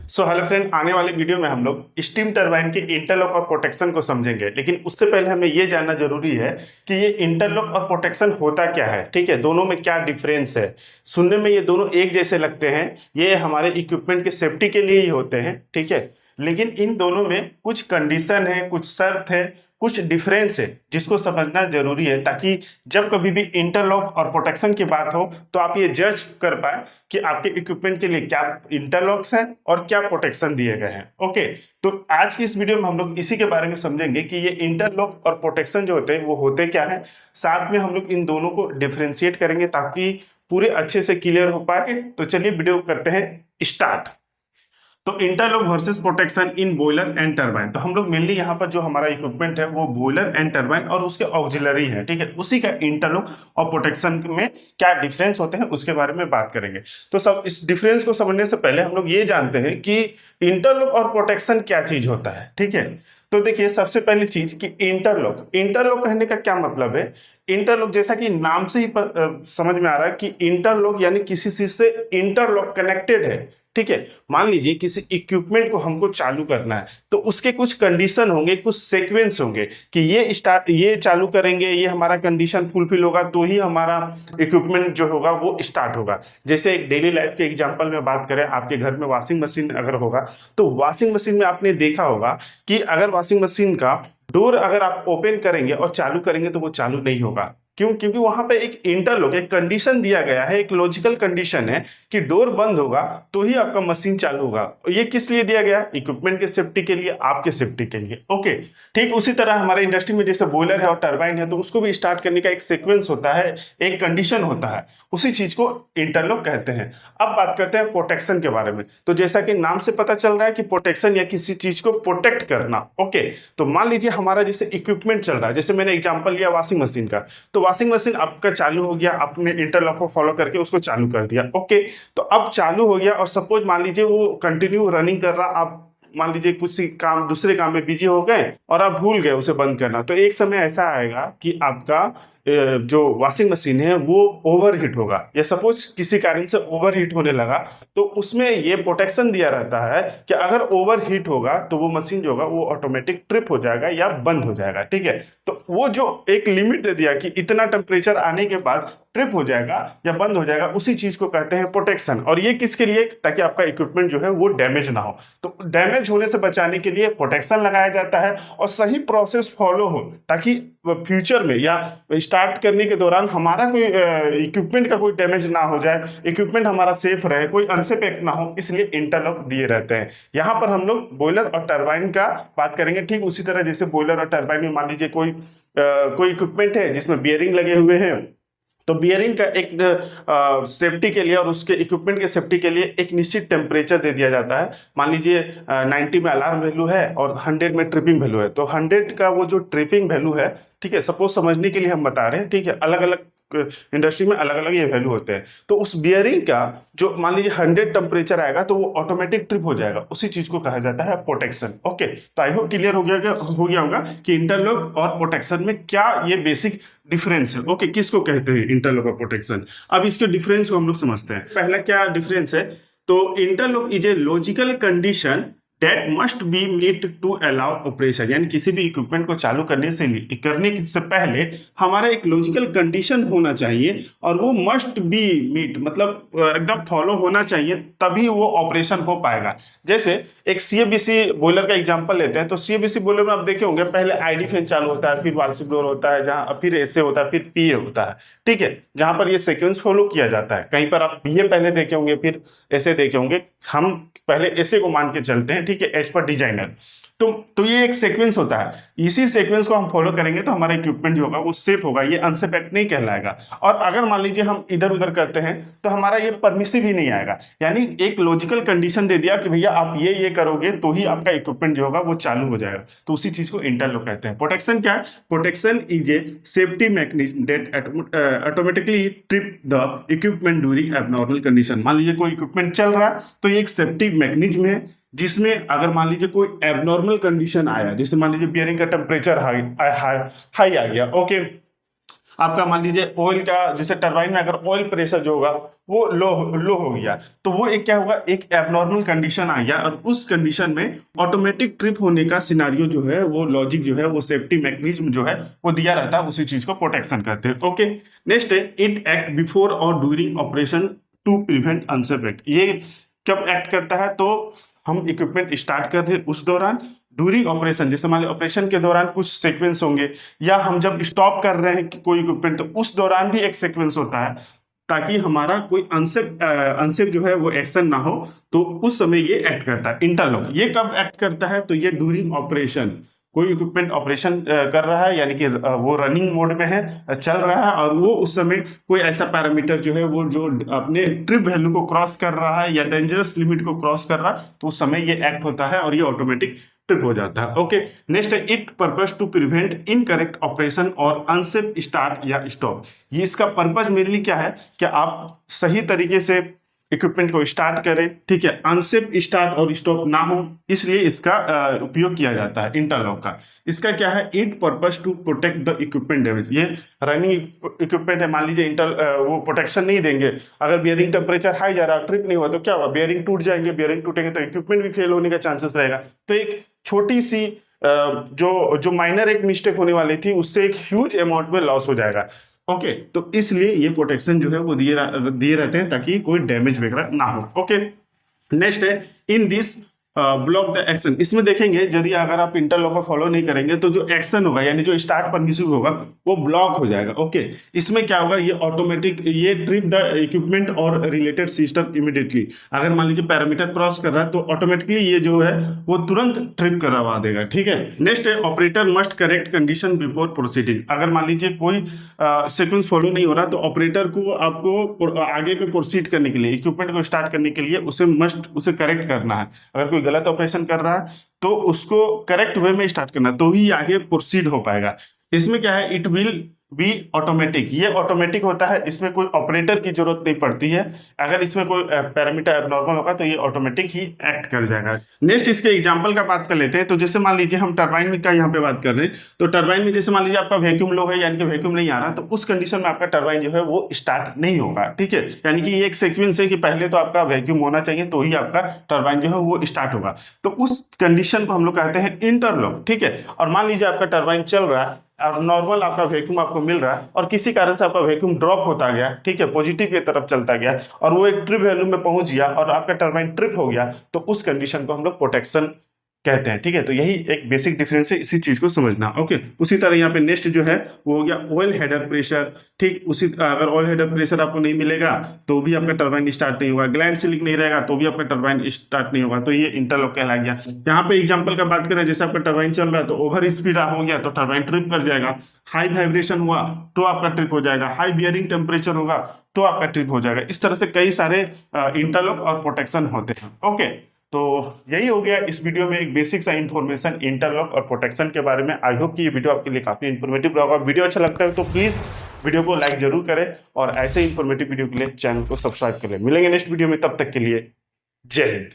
So hello friend, आने वाले video में हम लोग स्टीम टरबाइन के इंटरलॉक और प्रोटेक्शन को समझेंगे। लेकिन उससे पहले हमें ये जानना जरूरी है कि ये इंटरलॉक और प्रोटेक्शन होता क्या है। ठीक है, दोनों में क्या डिफरेंस है। सुनने में ये दोनों एक जैसे लगते हैं, ये हमारे इक्विपमेंट की सेफ्टी के लिए ही होते हैं। ठीक है, लेकिन इन दोनों में कुछ कंडीशन है, कुछ शर्त है, कुछ डिफरेंस है जिसको समझना जरूरी है, ताकि जब कभी भी इंटरलॉक और प्रोटेक्शन की बात हो तो आप ये जज कर पाए कि आपके इक्विपमेंट के लिए क्या इंटरलॉक्स हैं और क्या प्रोटेक्शन दिए गए हैं। ओके, तो आज की इस वीडियो में हम लोग इसी के बारे में समझेंगे कि ये इंटरलॉक और प्रोटेक्शन जो होते हैं वो होते क्या है। साथ में हम लोग इन दोनों को डिफ्रेंशिएट करेंगे ताकि पूरे अच्छे से क्लियर हो पाए। तो चलिए वीडियो करते हैं स्टार्ट। तो interlock versus protection in boiler and turbine. तो हम लोग मेनली यहाँ पर जो हमारा इक्विपमेंट है वो बॉयलर एंड टरबाइन और उसके ऑक्सिलरी है। ठीक है, उसी का इंटरलॉक और प्रोटेक्शन में क्या डिफरेंस होते हैं उसके बारे में बात करेंगे। तो सब इस डिफरेंस को समझने से पहले हम लोग ये जानते हैं कि इंटरलॉक और प्रोटेक्शन क्या चीज होता है। ठीक है, तो देखिए सबसे पहली चीज कि इंटरलॉक इंटरलॉक कहने का क्या मतलब है। इंटरलॉक जैसा कि नाम से ही समझ में आ रहा है कि इंटरलॉक यानी किसी चीज से इंटरलॉक कनेक्टेड है। ठीक है, मान लीजिए किसी इक्विपमेंट को हमको चालू करना है तो उसके कुछ कंडीशन होंगे, कुछ सीक्वेंस होंगे कि ये चालू करेंगे, ये हमारा कंडीशन फुलफिल होगा तो ही हमारा इक्विपमेंट जो होगा वो स्टार्ट होगा। जैसे एक डेली लाइफ के एग्जांपल में बात करें, आपके घर में वॉशिंग मशीन अगर होगा तो वॉशिंग मशीन में आपने देखा होगा कि अगर वॉशिंग मशीन का डोर अगर आप ओपन करेंगे और चालू करेंगे तो वो चालू नहीं होगा। क्यों? क्योंकि वहां पे एक इंटरलॉक, एक कंडीशन दिया गया है, एक लॉजिकल कंडीशन है कि डोर बंद होगा तो ही आपका मशीन चालू होगा। ये किस लिए दिया गया? इक्विपमेंट के सेफ्टी के लिए, आपके सेफ्टी के लिए। ओके, ठीक उसी तरह हमारे इंडस्ट्री में जैसे बॉयलर है और टरबाइन है तो उसको भी स्टार्ट करने का एक सीक्वेंस होता है, एक कंडीशन होता है, उसी चीज को इंटरलॉक कहते हैं। अब बात करते हैं प्रोटेक्शन के बारे में। तो जैसा कि नाम से पता चल रहा है कि प्रोटेक्शन या किसी चीज को प्रोटेक्ट करना। ओके, तो मान लीजिए हमारा जैसे इक्विपमेंट चल रहा है, जैसे मैंने एग्जांपल लिया वॉशिंग मशीन का, तो वॉशिंग मशीन आपका चालू हो गया, आपने इंटरलॉक को फॉलो करके उसको चालू कर दिया। ओके, तो अब चालू हो गया और सपोज मान लीजिए वो कंटिन्यू रनिंग कर रहा, आप मान लीजिए कुछ काम दूसरे काम में बिजी हो गए और आप भूल गए उसे बंद करना, तो एक समय ऐसा आएगा कि आपका जो वॉशिंग मशीन है वो ओवरहीट होगा, या सपोज किसी कारण से ओवरहीट होने लगा तो उसमें ये प्रोटेक्शन दिया रहता है कि अगर ओवरहीट होगा तो वो मशीन जो होगा वो ऑटोमेटिक ट्रिप हो जाएगा या बंद हो जाएगा। ठीक है, तो वो जो एक लिमिट दे दिया कि इतना टेम्परेचर आने के बाद ट्रिप हो जाएगा या बंद हो जाएगा, उसी चीज को कहते हैं प्रोटेक्शन। और ये किसके लिए? ताकि आपका इक्विपमेंट जो है वो डैमेज ना हो। तो डैमेज होने से बचाने के लिए प्रोटेक्शन लगाया जाता है और सही प्रोसेस फॉलो हो ताकि फ्यूचर में या स्टार्ट करने के दौरान हमारा कोई इक्विपमेंट का कोई डैमेज ना हो जाए, इक्विपमेंट हमारा सेफ रहे, कोई अनसेफ एक्ट ना हो, इसलिए इंटरलॉक दिए रहते हैं। यहाँ पर हम लोग बॉयलर और टरबाइन का बात करेंगे। ठीक उसी तरह जैसे बॉयलर और टरबाइन में मान लीजिए कोई इक्विपमेंट है जिसमें बियरिंग लगे हुए हैं, तो बियरिंग का एक सेफ्टी के लिए और उसके इक्विपमेंट के सेफ्टी के लिए एक निश्चित टेम्परेचर दे दिया जाता है। मान लीजिए 90 में अलार्म वैल्यू है और 100 में ट्रिपिंग वैल्यू है, तो 100 का वो जो ट्रिपिंग वैल्यू है, ठीक है, सपोज समझने के लिए हम बता रहे हैं, ठीक है, अलग अलग इंडस्ट्री में अलग अलग ये वैल्यू होते हैं। तो उस बियरिंग का जो मान लीजिए 100 टेम्परेचर आएगा तो वो ऑटोमेटिक ट्रिप हो जाएगा, उसी चीज को कहा जाता है प्रोटेक्शन। ओके, तो आई होप क्लियर हो गया होगा कि इंटरलॉक और प्रोटेक्शन में क्या ये बेसिक डिफरेंस है। ओके, किसको कहते हैं इंटरलॉक और प्रोटेक्शन। अब इसके डिफरेंस को हम लोग समझते हैं। पहला क्या डिफरेंस है, तो interlock is a logical condition that must be meet to allow operation, यानी किसी भी इक्विपमेंट को चालू करने से पहले हमारा एक लॉजिकल कंडीशन होना चाहिए और वो मस्ट बी मीट मतलब एकदम फॉलो होना चाहिए, तभी वो ऑपरेशन हो पाएगा। जैसे एक सीएबीसी बॉयलर का एग्जांपल लेते हैं, तो सीएबीसी बॉयलर में आप देखे होंगे पहले आईडी फैन चालू होता है, फिर वाल्व डोर होता है, जहां फिर एसए होता है, फिर पीए होता है। ठीक है, जहां पर ये सीक्वेंस फॉलो किया जाता है। कहीं पर आप पीए पहले देखे होंगे, फिर एसए देखे होंगे, हम पहले एसए को मान के चलते हैं। ठीक है, एज पर डिजाइनर। तो ये एक सीक्वेंस होता है, इसी सीक्वेंस को हम फॉलो करेंगे तो हमारा इक्विपमेंट जो होगा वो सेफ होगा, ये अनसेफ एक्ट नहीं कहलाएगा। और अगर मान लीजिए हम इधर उधर करते हैं तो हमारा ये परमिसिव ही नहीं आएगा, यानी एक लॉजिकल कंडीशन दे दिया कि भैया आप ये करोगे तो ही आपका इक्विपमेंट जो होगा वो चालू हो जाएगा, तो उसी चीज को इंटरलॉक कहते हैं। प्रोटेक्शन क्या है? Protection is a safety mechanism that automatically trip the equipment during abnormal condition. मान लीजिए कोई इक्विपमेंट चल रहा है तो ये एक सेफ्टी मैकेनिज्म है जिसमें अगर मान लीजिए कोई एबनॉर्मल कंडीशन आया, जैसे मान लीजिए बियरिंग का टेम्परेचर हाई आ गया, ओके, आपका मान लीजिए ऑयल का, जैसे टरबाइन में अगर ऑयल प्रेशर जो होगा वो लो लो हो गया, तो वो एक क्या होगा, एक एबनॉर्मल कंडीशन आ गया, और उस कंडीशन में ऑटोमेटिक ट्रिप होने का सिनारियो जो है, वो लॉजिक जो है, वो सेफ्टी मैकेनिज्म जो है वो दिया रहता है, उसी चीज को प्रोटेक्शन कहते हैं। ओके, नेक्स्ट है इट एक्ट बिफोर और during operation to prevent unsafe act. ये कब एक्ट करता है, तो हम इक्विपमेंट स्टार्ट कर रहे हैं उस दौरान, ड्यूरिंग ऑपरेशन, जैसे मान लो ऑपरेशन के दौरान कुछ सीक्वेंस होंगे, या हम जब स्टॉप कर रहे हैं कोई इक्विपमेंट, तो उस दौरान भी एक सीक्वेंस होता है, ताकि हमारा कोई अनसेफ अनसेफ जो है वो एक्शन ना हो, तो उस समय ये एक्ट करता है इंटरलॉक। ये कब एक्ट करता है, तो ये ड्यूरिंग ऑपरेशन, कोई इक्विपमेंट ऑपरेशन कर रहा है, यानी कि वो रनिंग मोड में है, चल रहा है, और वो उस समय कोई ऐसा पैरामीटर जो है वो जो अपने ट्रिप वैल्यू को क्रॉस कर रहा है या डेंजरस लिमिट को क्रॉस कर रहा है, तो उस समय ये एक्ट होता है और ये ऑटोमेटिक ट्रिप हो जाता है। ओके, नेक्स्ट है it purpose to prevent incorrect operation और अनसेफ स्टार्ट या स्टॉप। ये इसका पर्पस मेनली क्या है कि आप सही तरीके से इक्विपमेंट को स्टार्ट करें, ठीक है, अनसेफ स्टार्ट और स्टॉप ना हो, इसलिए इसका उपयोग किया जाता है इंटरलॉक का। इसका क्या है, it purpose to protect the equipment damage. ये रनिंग इक्विपमेंट है, मान लीजिए वो प्रोटेक्शन नहीं देंगे, अगर बियरिंग टेम्परेचर हाई जा रहा, ट्रिप नहीं हुआ, तो क्या हुआ, बियरिंग टूट जाएंगे, बियरिंग टूटेंगे तो इक्विपमेंट भी फेल होने का चांसेस रहेगा। तो एक छोटी सी जो माइनर एक मिस्टेक होने वाली थी, उससे एक ह्यूज अमाउंट में लॉस हो जाएगा। ओके, तो इसलिए ये प्रोटेक्शन जो है वो दिए रहते हैं, ताकि कोई डैमेज वगैरह ना हो। ओके, नेक्स्ट है in this block the action. इसमें देखेंगे यदि अगर आप इंटरलॉक को फॉलो नहीं करेंगे, तो जो एक्शन होगा, यानी जो स्टार्ट परमिशन होगा, वो ब्लॉक हो जाएगा। ओके, इसमें क्या होगा, ये ऑटोमेटिक ये ट्रिप द इक्विपमेंट और रिलेटेड सिस्टम इमीडिएटली। अगर मान लीजिए पैरामीटर क्रॉस कर रहा है, तो ऑटोमेटिकली ये जो है वो तुरंत ट्रिप करवा देगा। ठीक है, नेक्स्ट है operator must correct condition before proceeding. अगर मान लीजिए कोई सीक्वेंस फॉलो नहीं हो रहा, तो ऑपरेटर को आपको आगे में प्रोसीड करने के लिए, इक्विपमेंट को स्टार्ट करने के लिए उसे करेक्ट करना है। अगर कोई गलत ऑपरेशन कर रहा है, तो उसको करेक्ट वे में स्टार्ट करना, तो ही आगे प्रोसीड हो पाएगा। इसमें क्या है, इट विल बी ऑटोमेटिक। ये ऑटोमेटिक होता है, इसमें कोई ऑपरेटर की जरूरत नहीं पड़ती है। अगर इसमें कोई पैरामीटर एबनॉर्मल होगा, तो ये ऑटोमेटिक ही एक्ट कर जाएगा। नेक्स्ट इसके एग्जांपल का बात कर लेते हैं। तो जैसे मान लीजिए हम टरबाइन का यहाँ पे बात कर रहे हैं, तो टरबाइन में जैसे मान लीजिए आपका वैक्यूम लो है, यानी कि वैक्यूम नहीं आ रहा, तो उस कंडीशन में आपका टरबाइन जो है वो स्टार्ट नहीं होगा। ठीक है, यानी कि ये एक सीक्वेंस है कि पहले तो आपका वैक्यूम होना चाहिए, तो ही आपका टरबाइन जो है वो स्टार्ट होगा। तो उस कंडीशन को हम लोग कहते हैं इंटरलॉक। ठीक है, और मान लीजिए आपका टरबाइन चल रहा है, अब नॉर्मल आपका वैक्यूम आपको मिल रहा है, और किसी कारण से आपका वैक्यूम ड्रॉप होता गया, ठीक है, पॉजिटिव की तरफ चलता गया, और वो एक ट्रिप वैल्यू में पहुंच गया, और आपका टरबाइन ट्रिप हो गया, तो उस कंडीशन को हम लोग प्रोटेक्शन कहते हैं। ठीक है, तो यही एक बेसिक डिफरेंस है, इसी चीज को समझना। ओके, उसी तरह यहाँ पे नेक्स्ट जो है वो हो गया ऑयल हेडर प्रेशर। ठीक, उसी अगर ऑयल हेडर प्रेशर आपको नहीं मिलेगा, तो भी आपका टरबाइन स्टार्ट नहीं होगा। ग्लैंड सीलिंग नहीं रहेगा, तो भी आपका टरबाइन स्टार्ट नहीं होगा। तो ये इंटरलॉक कहला गया। यहाँ पे एग्जांपल का बात करें, जैसे आपका टरबाइन चल रहा है, तो ओवर स्पीड हो गया, तो टरबाइन ट्रिप कर जाएगा। हाई वाइब्रेशन हुआ, तो आपका ट्रिप हो जाएगा। हाई बियरिंग टेम्परेचर होगा, तो आपका ट्रिप हो जाएगा। इस तरह से कई सारे इंटरलॉक और प्रोटेक्शन होते हैं। ओके, तो यही हो गया इस वीडियो में एक बेसिक सा इन्फॉर्मेशन इंटरलॉक और प्रोटेक्शन के बारे में। आई होप कि ये वीडियो आपके लिए काफी इन्फॉर्मेटिव रहा। वीडियो अच्छा लगता है तो प्लीज वीडियो को लाइक जरूर करें, और ऐसे इन्फॉर्मेटिव वीडियो के लिए चैनल को सब्सक्राइब करें। मिलेंगे नेक्स्ट वीडियो में, तब तक के लिए जय हिंद।